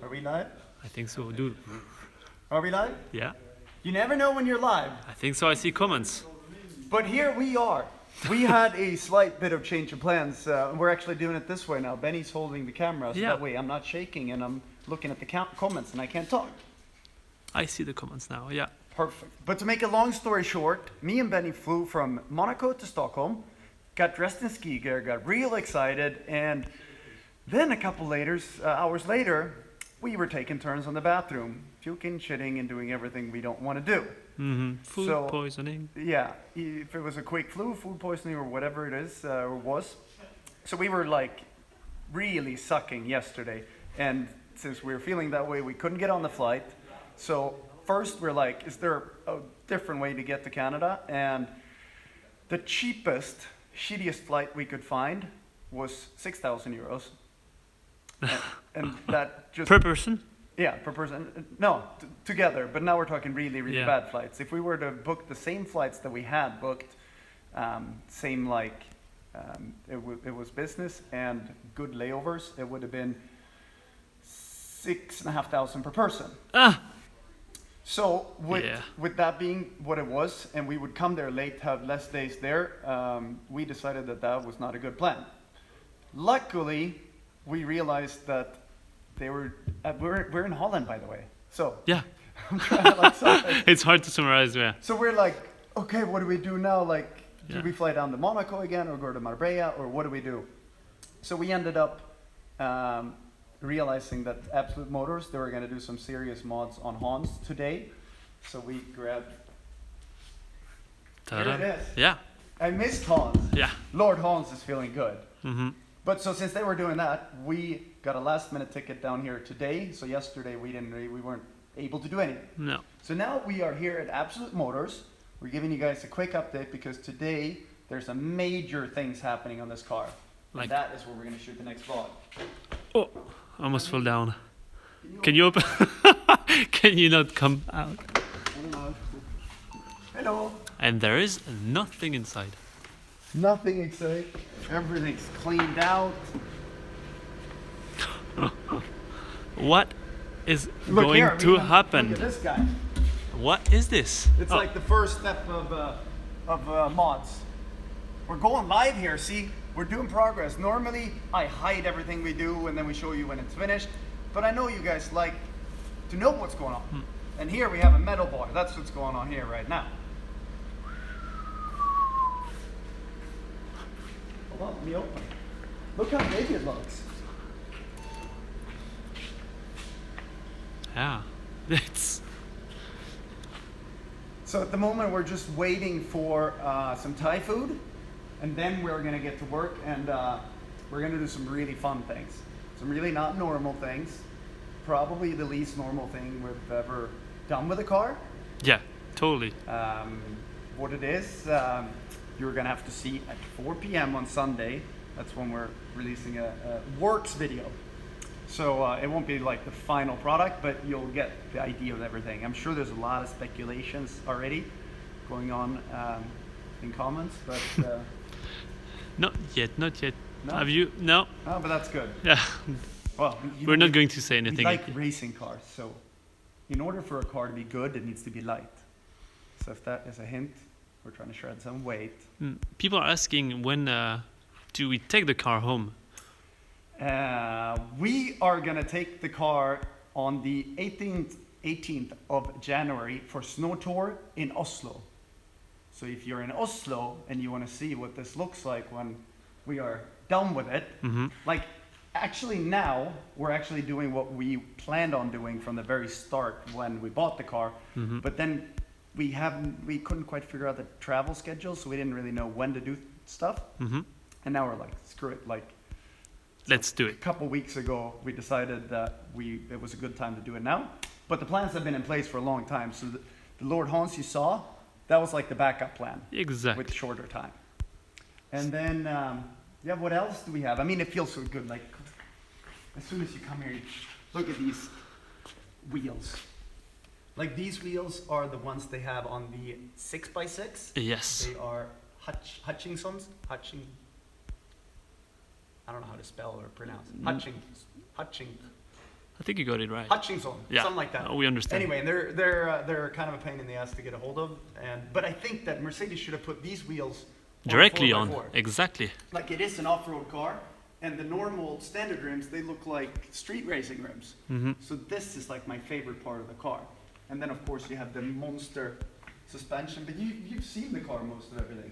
Are we live? I think so, dude. Are we live? Yeah, You never know when you're live. I think so. I see comments. But here we are. We had a slight bit of change of plans. We're actually doing it this way now. Benny's holding the camera, so Yeah. that way I'm not shaking and I'm looking at the comments and I can't talk. I see the comments now. Yeah. Perfect. But to make a long story short, me and Benny flew from Monaco to Stockholm, got dressed in ski gear, got real excited, and then a couple hours later, we were taking turns on the bathroom, puking, shitting, and doing everything we don't want to do. Food poisoning. Yeah, if it was a quick flu, food poisoning, or whatever it is, or was. So we were like really sucking yesterday. And since we were feeling that way, we couldn't get on the flight. So first we're like, is there a different way to get to Canada? And the cheapest, shittiest flight we could find was 6,000 euros. And that just... Per person? Yeah, per person. No, together. But now we're talking really, really Yeah. bad flights. If we were to book the same flights that we had booked, it was business and good layovers, it would have been 6,500 per person. Ah! So Yeah. with that being what it was, and we would come there late, have less days there, we decided that was not a good plan. Luckily, we realized that we're in Holland, by the way. So Yeah. I'm trying to like summarize. It's hard to summarize, yeah. So we're like, okay, what do we do now? Like, do Yeah. we fly down to Monaco again, or go to Marbella, or what do we do? So we ended up realizing that Absolute Motors, they were going to do some serious mods on Hans today. So we grabbed. Ta-da. Here it is. Yeah. I missed Hans. Yeah. Lord Hans is feeling good. Mm-hmm. But so since they were doing that, we got a last minute ticket down here today. So yesterday we weren't able to do anything. No. So now we are here at Absolute Motors. We're giving you guys a quick update because today there's some major things happening on this car. Like- And that is where we're going to shoot the next vlog. Oh, I almost fell down. Can you open? Can you not come out? I don't know. Hello. And there is nothing inside. Nothing exciting. Everything's cleaned out. What is Look going here, to happen? Look at this guy. What is this? It's like the first step of mods. We're going live here, see? We're doing progress. Normally, I hide everything we do and then we show you when it's finished. But I know you guys like to know what's going on. And here we have a metal bar. That's what's going on here right now. Hold on, let me open. Look how big it looks. Yeah. It's So at the moment, we're just waiting for some Thai food. And then we're going to get to work and we're going to do some really fun things. Some really not normal things. Probably the least normal thing we've ever done with a car. yeah, totally. What it is, you're going to have to see at 4 p.m. on Sunday. That's when we're releasing a works video. So it won't be like the final product, but you'll get the idea of everything. I'm sure there's a lot of speculations already going on in comments, but... Not yet, not yet. No? Have you? No. Oh, but that's good. Yeah. Well, We're not going to say We anything. like racing cars, so in order for a car to be good, it needs to be light. So if that is a hint, we're trying to shred some weight. People are asking when do we take the car home? We are gonna take the car on the 18th of January for Snow Tour in Oslo. So if you're in Oslo and you want to see what this looks like when we are done with it, like actually now we're actually doing what we planned on doing from the very start when we bought the car, but then we couldn't quite figure out the travel schedule, so we didn't really know when to do stuff. And now we're like, screw it, like Let's do a it. couple weeks ago we decided that it was a good time to do it now. But the plans have been in place for a long time, so the Lord Hans you saw, that was like the backup plan. Exactly. With shorter time. And then, yeah, what else do we have? I mean, it feels so good. Like, as soon as you come here, look at these wheels. Like, these wheels are the ones they have on the 6x6. Yes. They are Hutchinsons. I don't know how to spell or pronounce. I think you got it right. Hutchinson, Yeah. something like that. We understand. Anyway, and they're kind of a pain in the ass to get a hold of, but I think that Mercedes should have put these wheels Directly on. 4x4. Exactly. Like it is an off-road car, and the normal standard rims, they look like street racing rims. Mm-hmm. So this is like my favorite part of the car. And then of course you have the monster suspension, but you've seen the car, most of everything.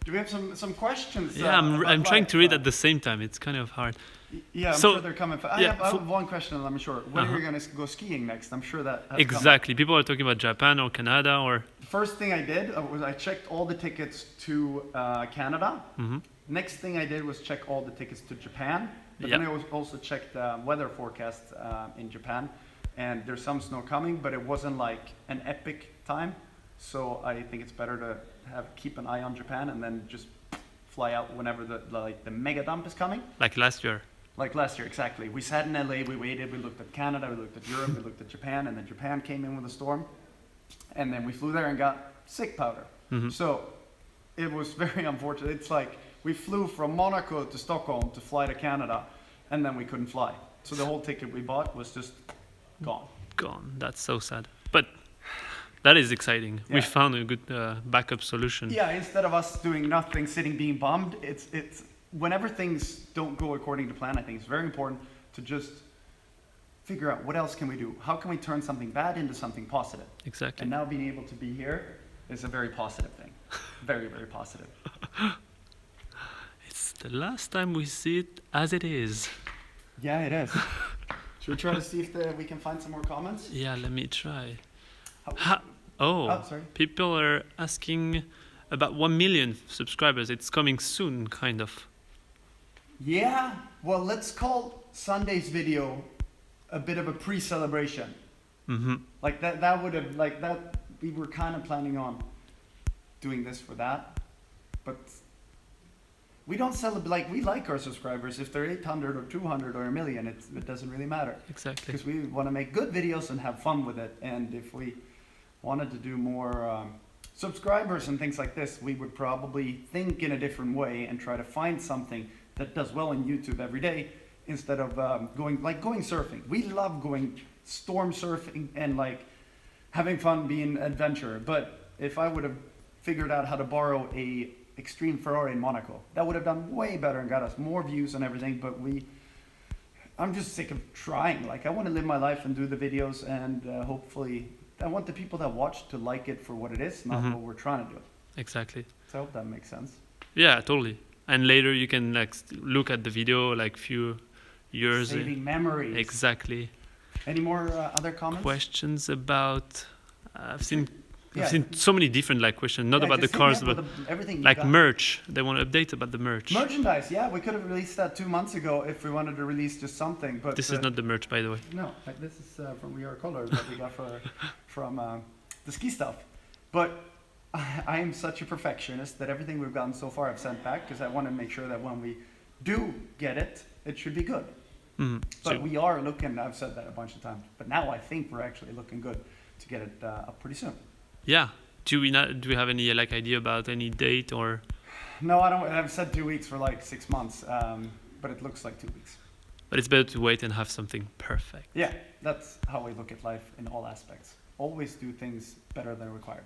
Do we have some questions? Yeah, I'm about trying to read life? at the same time. It's kind of hard. Yeah, I'm So- sure they're coming. I yeah, have one question, I'm sure. When are Uh-huh. you going to go skiing next? I'm sure that has Exactly. People are talking about Japan or Canada or. come. First thing I did was I checked all the tickets to Canada. Mhm. Next thing I did was check all the tickets to Japan. But Yep. then I also checked the weather forecast in Japan. And there's some snow coming, but it wasn't like an epic time. So I think it's better to keep an eye on Japan and then just fly out whenever the mega dump is coming. Like last year. Like last year, exactly. We sat in LA, we waited, we looked at Canada, we looked at Europe, we looked at Japan, and then Japan came in with a storm. And then we flew there and got sick powder. Mhm. So it was very unfortunate. It's like we flew from Monaco to Stockholm to fly to Canada, and then we couldn't fly. So the whole ticket we bought was just gone. Gone. That's so sad. But that is exciting. We Yeah. found a good backup solution. Yeah, instead of us doing nothing, sitting, being bummed, it's whenever things don't go according to plan, I think it's very important to just figure out what else can we do? How can we turn something bad into something positive? Exactly. And now being able to be here is a very positive thing. Very, very positive. It's the last time we see it as it is. Yeah, it is. Should we try to see if we can find some more comments? Yeah, let me try. How- Oh, sorry. people are asking about 1 million subscribers. It's coming soon, kind of. Yeah, well, let's call Sunday's video a bit of a pre-celebration. Mm-hmm. Like that would have, like that, we were kind of planning on doing this for that, but we don't celebrate, like we like our subscribers. If they're 800 or 200 or a million, it doesn't really matter. Exactly. Because we want to make good videos and have fun with it. And if we wanted to do more subscribers and things like this, we would probably think in a different way and try to find something that does well on YouTube every day instead of going surfing. We love going storm surfing and like having fun being an adventurer. But if I would have figured out how to borrow a extreme Ferrari in Monaco, that would have done way better and got us more views and everything. But I'm just sick of trying. Like I want to live my life and do the videos, and hopefully I want the people that watch to like it for what it is, not Mhm. what we're trying to do. Exactly. So I hope that makes sense. Yeah, totally. And later you can like look at the video like few years. Saving memories. Exactly. Any more other comments? Questions about I've seen Yeah. so many different like questions, not Yeah, about the just hit me cars, up but with everything you like got. merch. They want to update about the merch. Merchandise, yeah, we could have released that 2 months ago if we wanted to release just something. But This is not the merch, by the way. No, like this is from We Are Colors that we got from the ski stuff. But I am such a perfectionist that everything we've gotten so far I've sent back because I want to make sure that when we do get it, it should be good. Mhm. But So- we are looking, I've said that a bunch of times, but now I think we're actually looking good to get it up pretty soon. Yeah. Do we have any like idea about any date or? No, I don't. I've said 2 weeks for like 6 months, but it looks like 2 weeks. But it's better to wait and have something perfect. Yeah, that's how we look at life in all aspects. Always do things better than required.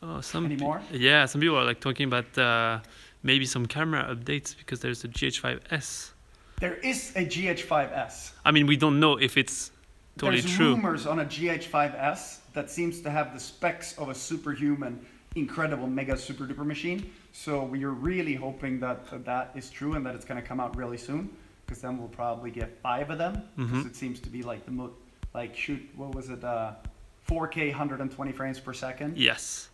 Oh, some Any more? Yeah, some people are like talking about maybe some camera updates because there's a GH5S. There is a GH5S. I mean, we don't know if it's totally There's true. rumors on a GH5S that seems to have the specs of a superhuman, incredible, mega, super duper machine. So we are really hoping that that is true and that it's going to come out really soon, because then we'll probably get 5 of them. Because Mhm. it seems to be like what was it? 4K, 120 frames per second. Yes.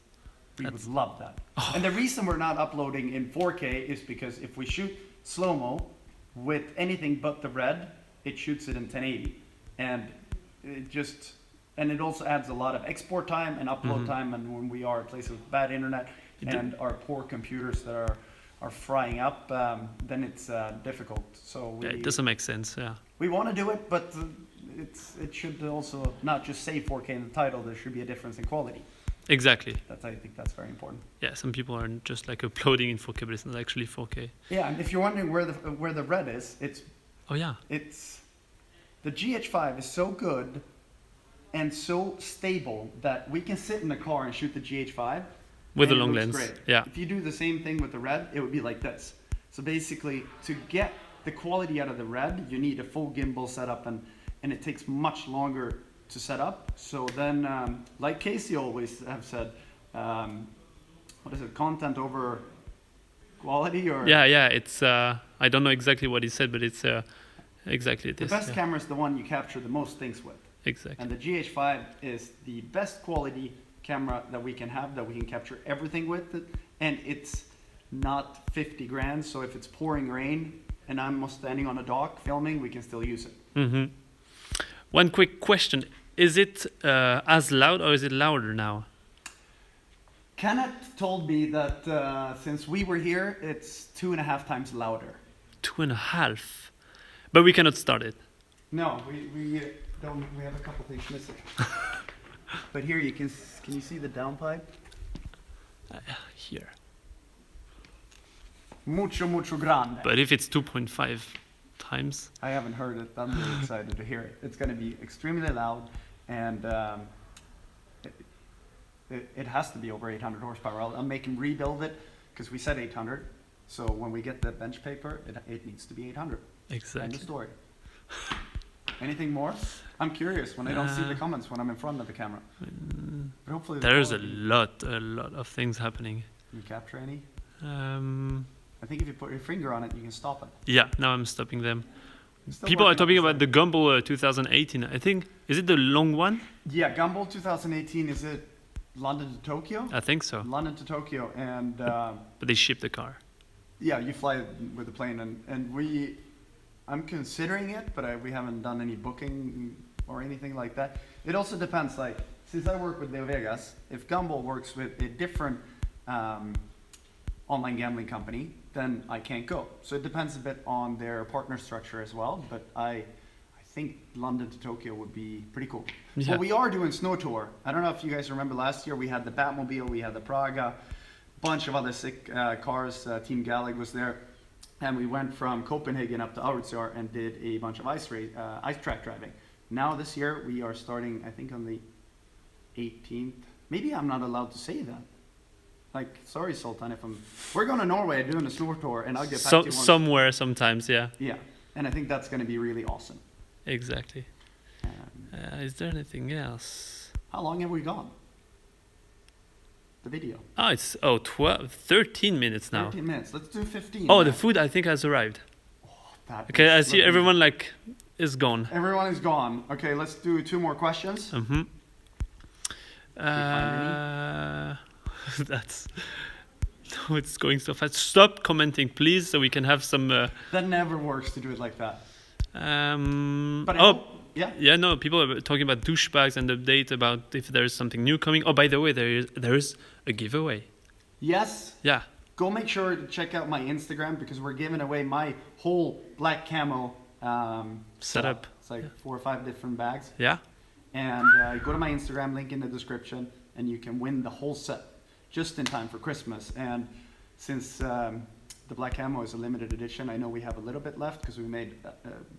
We That's- would love that. Oh. And the reason we're not uploading in 4K is because if we shoot slow-mo with anything but the red, it shoots it in 1080. And it also adds a lot of export time and upload Mhm. time. And when we are a place with bad internet and our poor computers that are frying up, then it's difficult. So Yeah, it doesn't make sense. Yeah. we want to do it, but it should also not just say 4K in the title. There should be a difference in quality. Exactly. I think that's very important. Yeah. Some people are just like uploading in 4K, but it's not actually 4K. Yeah, and if you're wondering where the red is, it's Oh yeah. The GH5 is so good and so stable that we can sit in the car and shoot the GH5 With a and it long looks lens. great. Yeah. If you do the same thing with the red, it would be like this. So basically, to get the quality out of the red, you need a full gimbal setup, and it takes much longer to set up. So then, like Casey always have said, what is it, content over quality? Or Yeah. It's I don't know exactly what he said, but it's exactly the this. best camera is the one you capture the most things with. Exactly. And the GH5 is the best quality camera that we can have, that we can capture everything with it, and it's not 50 grand, so if it's pouring rain and I'm standing on a dock filming, we can still use it. Mm-hmm. One quick question: is it as loud, or is it louder now? Kenneth told me that since we were here, it's 2.5 times louder. 2.5, but we cannot start it. No, we don't. We have a couple things missing. But here can you see the downpipe? Here. Mucho grande. But if it's 2.5 times, I haven't heard it. I'm really excited to hear it. It's going to be extremely loud, and it has to be over 800 horsepower. I'm making rebuild it because we said 800. So when we get the bench paper, it needs to be 800. exactly. End of story. Anything more? I'm curious when I don't see the comments when I'm in front of the camera. But hopefully There's a lot of things happening. Can you capture any? I think if you put your finger on it, you can stop it. Yeah, now I'm stopping them. Still People are working on talking the about the Gumball 2018. I think, is it the long one? Yeah, Gumball 2018, is it London to Tokyo? I think so. London to Tokyo, and But they shipped the car. yeah, you fly with the plane, and I'm considering it, but we haven't done any booking or anything like that. It also depends, like, since I work with Leo Vegas, if Gumball works with a different online gambling company, then I can't go. So it depends a bit on their partner structure as well, but I think London to Tokyo would be pretty cool. Yeah. Well, we are doing Snow Tour. I don't know if you guys remember last year, we had the Batmobile, we had the Praga, bunch of other sick cars. Team Gallag was there. And we went from Copenhagen up to Auritsar and did a bunch of ice track driving. Now this year we are starting, I think, on the 18th. Maybe I'm not allowed to say that. Like, sorry, Sultan, we're going to Norway doing a snow tour, and I'll get back to you once. Somewhere, sometimes, yeah. Yeah, and I think that's going to be really awesome. Exactly. Is there anything else? How long have we gone? The video. Oh, it's 13 minutes now. 13 minutes. Let's do 15. Oh, the food I think has arrived. Okay, I see everyone is gone. Everyone is gone. Okay, let's do 2 more questions. Mm-hmm. Find That's. No, it's going so fast. Stop commenting, please, so we can have some. That never works to do it like that. But yeah. Yeah, no, people are talking about douchebags and update about if there is something new coming. Oh, by the way, there is a giveaway. Yes. Yeah. Go make sure to check out my Instagram because we're giving away my whole black camo setup. It's like 4 or 5 different bags. Yeah. And go to my Instagram, link in the description, and you can win the whole set just in time for Christmas. And since the black camo is a limited edition, I know we have a little bit left because we made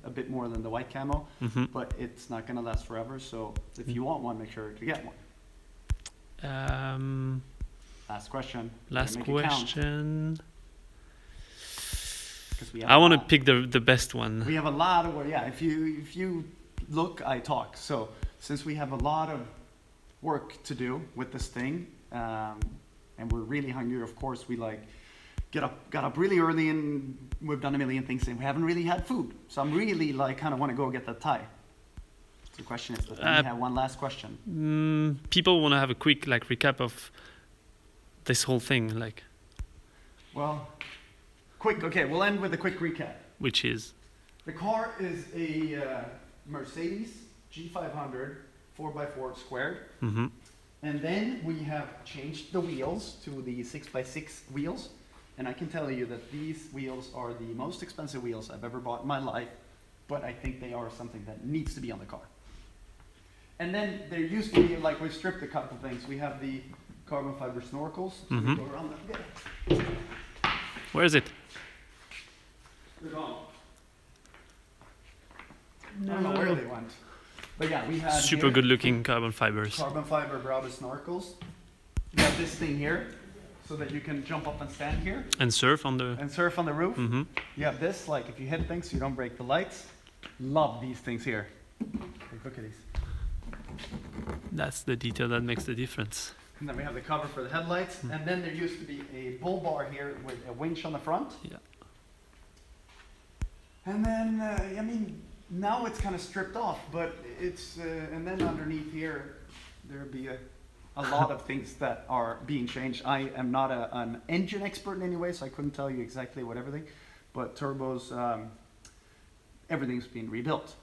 a bit more than the white camo, but it's not going to last forever. So if you want one, make sure to get one. Last question. Last question. We I want to pick the best one. We have a lot of, yeah, if you look, I talk. So since we have a lot of work to do with this thing, and we're really hungry, of course, we got up really early and we've done a million things and we haven't really had food. So I'm really kind of want to go get that Thai. So the question is, we have one last question. People want to have a quick recap of this whole thing, Well, quick. Okay, we'll end with a quick recap. Which is? The car is a Mercedes G500 4x4 squared. Mm-hmm. And then we have changed the wheels to the 6x6 wheels. And I can tell you that these wheels are the most expensive wheels I've ever bought in my life, but I think they are something that needs to be on the car. And then there used to be, we've stripped a couple things. We have the carbon fiber snorkels. So we go around that. Where is it? They're gone. I don't know where they went. But yeah, we had Super here good looking carbon fibers. carbon fiber Browder snorkels. You have this thing here, so that you can jump up and stand here And surf on the. and surf on the roof. Mm-hmm. You have this, like if you hit things so you don't break the lights. Love these things here. Like, look at these. That's the detail that makes the difference. And then we have the cover for the headlights. And then there used to be a bull bar here with a winch on the front. Yeah. And then, I mean, now it's kind of stripped off, but it's, and then underneath here, there'll be a lot of things that are being changed. I am not an engine expert in any way, so I couldn't tell you exactly what everything, but turbos, everything's being rebuilt.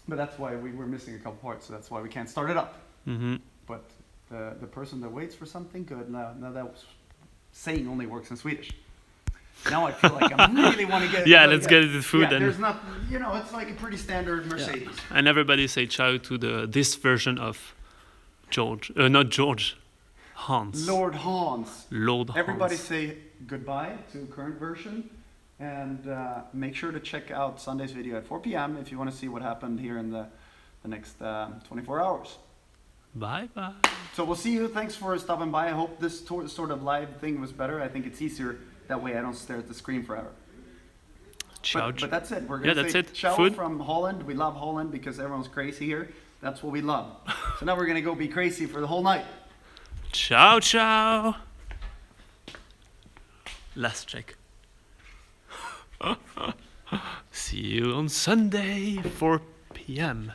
But that's why we were missing a couple parts, so that's why we can't start it up. Mm-hmm. But the person that waits for something good, now that saying only works in Swedish. Now I feel like I really want to get. Yeah, let's get into food yeah, then. there's not, it's like a pretty standard Mercedes. And everybody say ciao to this version of George. Not George. Hans. Lord Hans. Lord Hans. Everybody say goodbye to current version, and make sure to check out Sunday's video at 4 p.m. if you want to see what happened here in the next 24 hours. Bye bye. So we'll see you. Thanks for stopping by. I hope this sort of live thing was better. I think it's easier that way. I don't stare at the screen forever. Ciao. But that's it. We're gonna that's say it. ciao Food. from Holland. We love Holland because everyone's crazy here. That's what we love. So now we're gonna go be crazy for the whole night. Ciao, ciao. Last check. See you on Sunday, 4 p.m.